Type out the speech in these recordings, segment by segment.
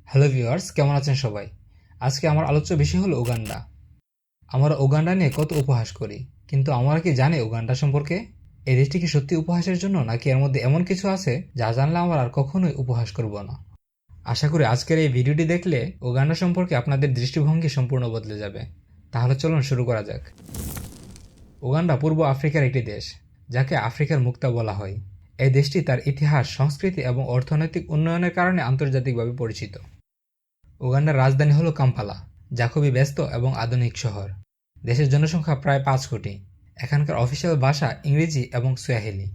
Hello viewers, কেমন আছেন সবাই? আজকে আমার আলোচ্য বিষয় হলো উগান্ডা। আমরা উগান্ডা নিয়ে কত উপহাস করি, কিন্তু আমরা কি জানি উগান্ডা সম্পর্কে? এই দেশটি কি সত্যি উপহাসের জন্য, নাকি এর মধ্যে এমন কিছু আছে যা জানলে আমরা আর কখনোই উপহাস করব না? আশা করি আজকের এই ভিডিওটি দেখলে উগান্ডা সম্পর্কে আপনাদের দৃষ্টিভঙ্গি সম্পূর্ণ বদলে যাবে। তাহলে চলুন শুরু করা যাক। উগান্ডা পূর্ব আফ্রিকার একটি দেশ, যাকে আফ্রিকার মুক্তা বলা হয়। এই দেশটি তার ইতিহাস, সংস্কৃতি এবং অর্থনৈতিক উন্নয়নের কারণে আন্তর্জাতিকভাবে পরিচিত। উগান্ডার রাজধানী হল কাম্পালা, যা খুবই ব্যস্ত এবং আধুনিক শহর। দেশের জনসংখ্যা প্রায় ৫ কোটি। এখানকার অফিসিয়াল ভাষা ইংরেজি এবং সুয়াহিলি।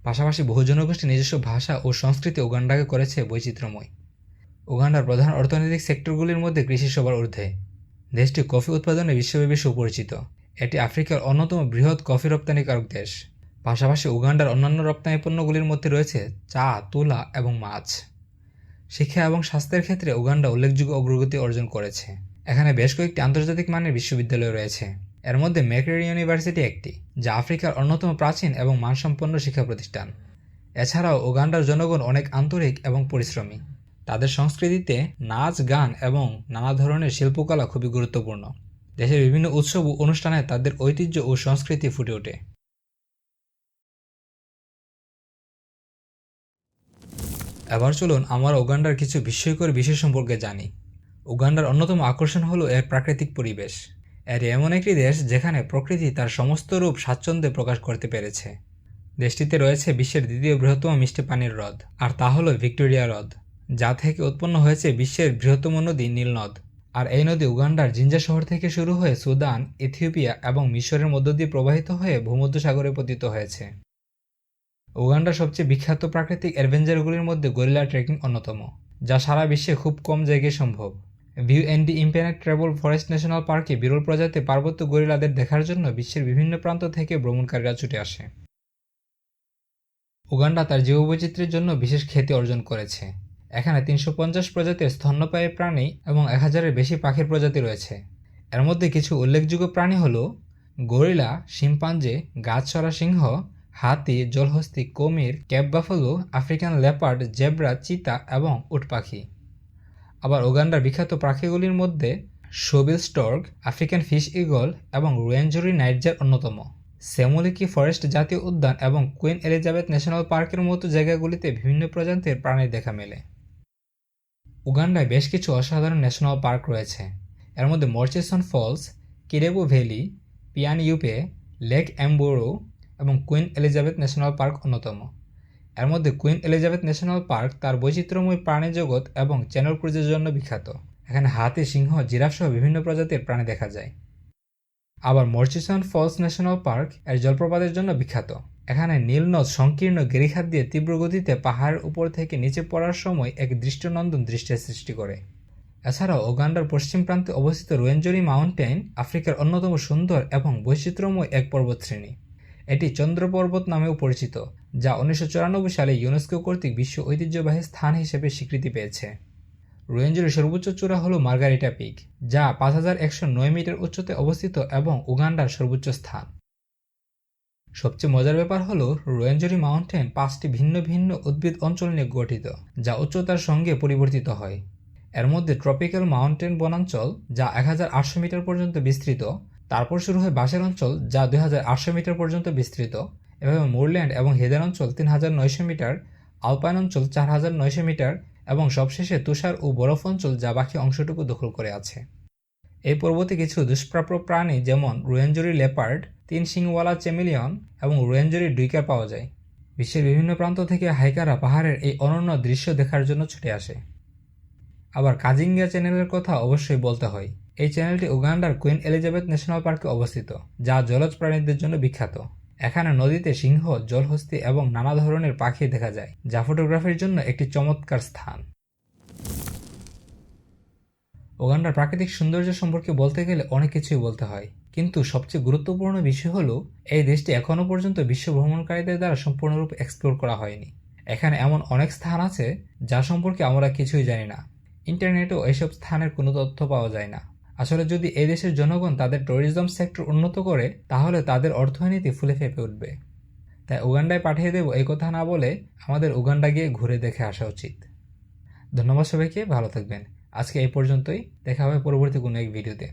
পাশাপাশি বহু জনগোষ্ঠী নিজস্ব ভাষা ও সংস্কৃতি উগান্ডাকে করেছে বৈচিত্র্যময়। উগান্ডার প্রধান অর্থনৈতিক সেক্টরগুলির মধ্যে কৃষি সবার ঊর্ধ্বে। দেশটি কফি উৎপাদনে বিশ্বব্যাপী সুপরিচিত। এটি আফ্রিকার অন্যতম বৃহৎ কফি রপ্তানিকারক দেশ। পাশাপাশি উগান্ডার অন্যান্য রপ্তানি পণ্যগুলির মধ্যে রয়েছে চা, তুলা এবং মাছ। শিক্ষা এবং স্বাস্থ্যের ক্ষেত্রে উগান্ডা উল্লেখযোগ্য অগ্রগতি অর্জন করেছে। এখানে বেশ কয়েকটি আন্তর্জাতিক মানের বিশ্ববিদ্যালয় রয়েছে। এর মধ্যে ম্যাকরেরি ইউনিভার্সিটি একটি, যা আফ্রিকার অন্যতম প্রাচীন এবং মানসম্পন্ন শিক্ষা প্রতিষ্ঠান। এছাড়াও উগান্ডার জনগণ অনেক আন্তরিক এবং পরিশ্রমী। তাদের সংস্কৃতিতে নাচ, গান এবং নানা ধরনের শিল্পকলা খুবই গুরুত্বপূর্ণ। দেশের বিভিন্ন উৎসব ও অনুষ্ঠানে তাদের ঐতিহ্য ও সংস্কৃতি ফুটে ওঠে। এবার চলুন আমরা উগান্ডার কিছু বিস্ময়কর বিষয় সম্পর্কে জানি। উগান্ডার অন্যতম আকর্ষণ হলো এর প্রাকৃতিক পরিবেশ। এর এমন একটি দেশ যেখানে প্রকৃতি তার সমস্ত রূপ স্বাচ্ছন্দ্যে প্রকাশ করতে পেরেছে। দেশটিতে রয়েছে বিশ্বের দ্বিতীয় বৃহত্তম মিষ্টি পানির হ্রদ, আর তা হলো ভিক্টোরিয়া হ্রদ, যা থেকে উৎপন্ন হয়েছে বিশ্বের বৃহত্তম নদী নীল নদ। আর এই নদী উগান্ডার জিঞ্জা শহর থেকে শুরু হয়ে সুদান, ইথিওপিয়া এবং মিশরের মধ্য দিয়ে প্রবাহিত হয়ে ভূমধ্যসাগরে পতিত হয়েছে। উগান্ডার সবচেয়ে বিখ্যাত প্রাকৃতিক অ্যাডভেঞ্চারগুলির মধ্যে গরিলা ট্রেকিং অন্যতম, যা সারা বিশ্বে খুব কম জায়গায় সম্ভব। ভিউ-এন্ডি ইম্পেনেট্রেবল ফরেস্ট ন্যাশনাল পার্কে বিরল প্রজাতির পার্বত্য গরিলাদের দেখার জন্য বিশ্বের বিভিন্ন প্রান্ত থেকে ভ্রমণকারীরা ছুটে আসে। উগান্ডা তার জীববৈচিত্র্যের জন্য বিশেষ খ্যাতি অর্জন করেছে। এখানে ৩৫০ প্রজাতির স্তন্যপায়ী প্রাণী এবং ১,০০০-এর বেশি পাখির প্রজাতি রয়েছে। এর মধ্যে কিছু উল্লেখযোগ্য প্রাণী হল গরিলা, শিম্পাঞ্জি, গাছচড়া সিংহ, হাতি, জলহস্তী, কুমির, cape buffalo, African leopard, zebra, চিতা এবং উট পাখি। আবার উগান্ডার বিখ্যাত পাখিগুলির মধ্যে shoebill stork, African fish eagle এবং রুয়েনজুরি নাইটজার অন্যতম। সেমোলিকি ফরেস্ট জাতীয় উদ্যান এবং কুইন এলিজাবেথ ন্যাশনাল পার্কের মতো জায়গাগুলিতে বিভিন্ন প্রজাতির প্রাণীর দেখা মেলে। উগান্ডায় বেশ কিছু অসাধারণ ন্যাশনাল পার্ক রয়েছে। এর মধ্যে মর্চিসন ফলস, কিরেবু ভ্যালি, পিয়ানিউপে, লেক এম্বোরো এবং কুইন এলিজাবেথ ন্যাশনাল পার্ক অন্যতম। এর মধ্যে কুইন এলিজাবেথ ন্যাশনাল পার্ক তার বৈচিত্র্যময় প্রাণী জগৎ এবং চ্যানেল ক্রুজের জন্য বিখ্যাত। এখানে হাতি, সিংহ, জিরাফ সহ বিভিন্ন প্রজাতির প্রাণী দেখা যায়। আবার মর্চিসন ফলস ন্যাশনাল পার্ক এর জলপ্রপাতের জন্য বিখ্যাত। এখানে নীল নদ সংকীর্ণ গিরিখাত দিয়ে তীব্র গতিতে পাহাড়ের উপর থেকে নিচে পড়ার সময় এক দৃষ্টিনন্দন দৃশ্যের সৃষ্টি করে। এছাড়াও উগান্ডার পশ্চিম প্রান্তে অবস্থিত রুয়েনজুরি মাউন্টেন আফ্রিকার অন্যতম সুন্দর এবং বৈচিত্র্যময় এক পর্বতশ্রেণী। এটি চন্দ্র পর্বত নামেও পরিচিত, যা ১৯৯৪ সালে ইউনেস্কো কর্তৃক বিশ্ব ঐতিহ্যবাহী স্থান হিসেবে স্বীকৃতি পেয়েছে। রুয়েনজুরির সর্বোচ্চ চূড়া হল মার্গারিটা পিক, যা ৫,১০৯ মিটার উচ্চতায় অবস্থিত এবং উগান্ডার সর্বোচ্চ স্থান। সবচেয়ে মজার ব্যাপার হল রুয়েনজুরি মাউন্টেন ৫টি ভিন্ন ভিন্ন উদ্ভিদ অঞ্চল নিয়ে গঠিত, যা উচ্চতার সঙ্গে পরিবর্তিত হয়। এর মধ্যে ট্রপিক্যাল মাউন্টেন বনাঞ্চল, যা ১,৮০০ মিটার পর্যন্ত বিস্তৃত। তারপর শুরু হয় বাঁশের অঞ্চল, যা ২,৮০০ মিটার পর্যন্ত বিস্তৃত। এভাবে মুরল্যান্ড এবং হেদার অঞ্চল ৩,৯০০ মিটার, আলপাইন অঞ্চল ৪,৯০০ মিটার এবং সবশেষে তুষার ও বরফ অঞ্চল, যা বাকি অংশটুকু দখল করে আছে। এই পর্বতে কিছু দুষ্প্রাপ্য প্রাণী যেমন রুয়েনজুরি লেপার্ড, ৩ শিংওয়ালা চ্যামেলিয়ন এবং রুয়েনজুরি ডুইকার পাওয়া যায়। বিশ্বের বিভিন্ন প্রান্ত থেকে হাইকাররা পাহাড়ের এই অনন্য দৃশ্য দেখার জন্য ছুটে আসে। আবার কাজিঙ্গা চ্যানেলের কথা অবশ্যই বলতে হয়। এই চ্যানেলটি উগান্ডার কুইন এলিজাবেথ ন্যাশনাল পার্কে অবস্থিত, যা জলজ প্রাণীদের জন্য বিখ্যাত। এখানে নদীতে সিংহ, জলহস্তী এবং নানা ধরনের পাখি দেখা যায়, যা ফটোগ্রাফির জন্য একটি চমৎকার স্থান। উগান্ডার প্রাকৃতিক সৌন্দর্য সম্পর্কে বলতে গেলে অনেক কিছুই বলতে হয়, কিন্তু সবচেয়ে গুরুত্বপূর্ণ বিষয় হলো এই দেশটি এখনও পর্যন্ত বিশ্ব ভ্রমণকারীদের দ্বারা সম্পূর্ণরূপে এক্সপ্লোর করা হয়নি। এখানে এমন অনেক স্থান আছে যা সম্পর্কে আমরা কিছুই জানি না। ইন্টারনেটেও এসব স্থানের কোনো তথ্য পাওয়া যায় না। আসলে যদি এই দেশের জনগণ তাদের ট্যুরিজম সেক্টর উন্নত করে, তাহলে তাদের অর্থনীতি ফুলে ফেঁপে উঠবে। তাই উগান্ডায় পাঠিয়ে দেব এই কথা না বলে আমাদের উগান্ডা গিয়ে ঘুরে দেখে আসা উচিত। ধন্যবাদ সবাইকে, ভালো থাকবেন। আজকে এই পর্যন্তই, দেখা হবে পরবর্তী কোনো এক ভিডিওতে।